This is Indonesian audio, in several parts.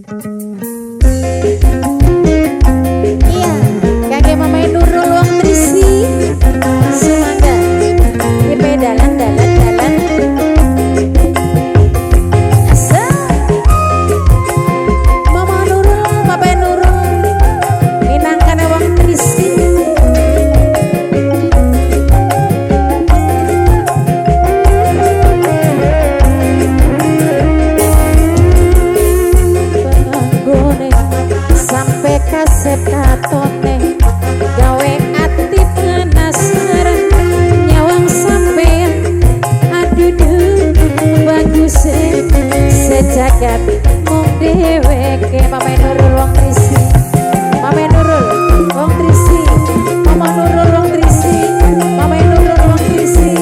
Iya, kakek mama Nurul wong Trisi. Semangga di pedalan dalan asal mama Nurul, papa Nurul minangkan wong Trisi. Sampai kasep katone gawe ati penasaran nyawang sampean aduh bagus sejagat mung dheweke Mama Nurul wong Trisi. Mama Nurul wong Trisi, Mama Nurul wong Trisi, Mama Nurul wong Trisi,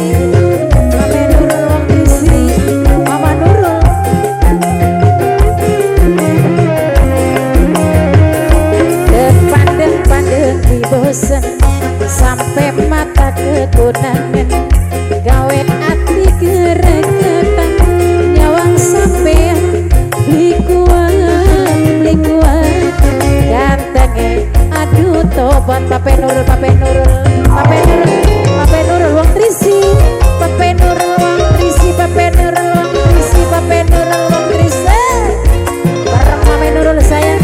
Mama Nurul wong Trisi, Mama Nurul. Bosen sampai mata kekunangan gawe ati geregetan nyawang sampean likuan gantenge aduh tobat Pape Nurul Pape Nurul Pape Nurul Pape Nurul wong Trisi Pape Nurul wong Trisi Pape Nurul wong Trisi Pape Nurul wong Trisi bareng Pape Nurul sayang.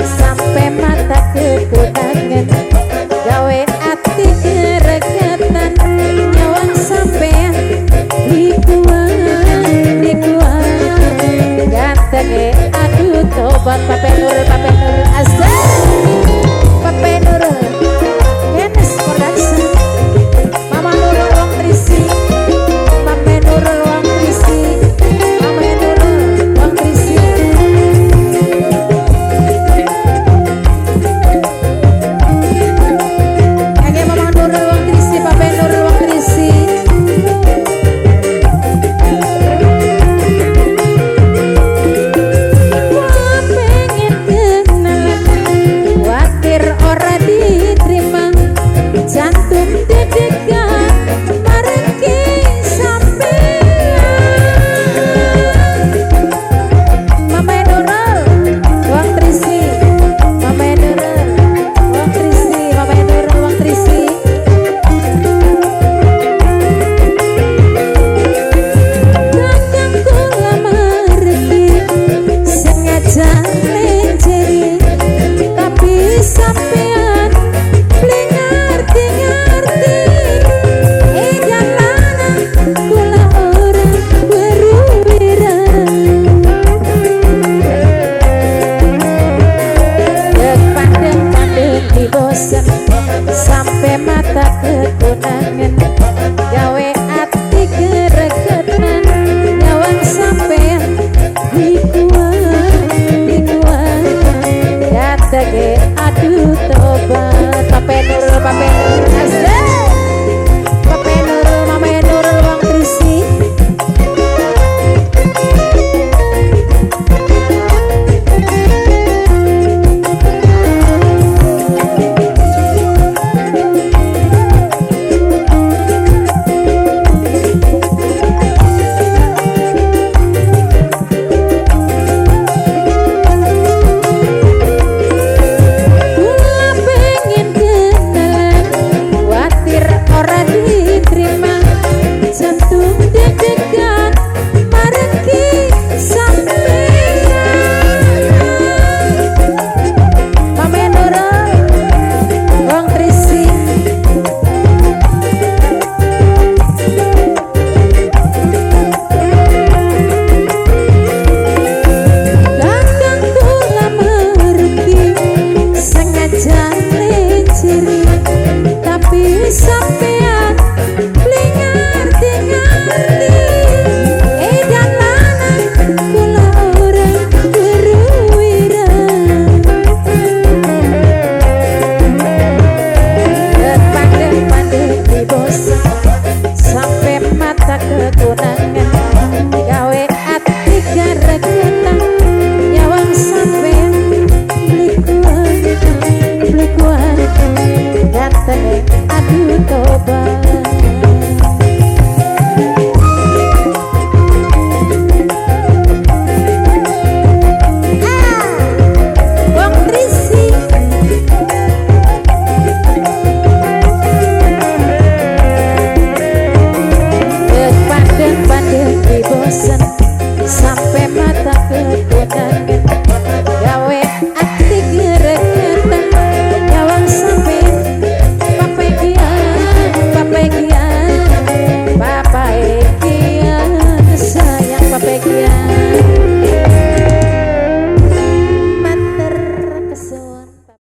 Sampai mata kekunangan gawe ati geregetan nyawang sampean likuan gantenge aduh tobat Pape Nurul asal Pape Nurul Genes Production Mama Nurul wong Trisi Pape Nurul wong Trisi Mama Nurul wong Trisi. Sampai mata kekunangan gawe ati geregetan nyawang sampean likuan gantenge aduh tobat Pape Nurul asal Pape Nurul Mama Nurul wong Trisi. sampai mata kedua.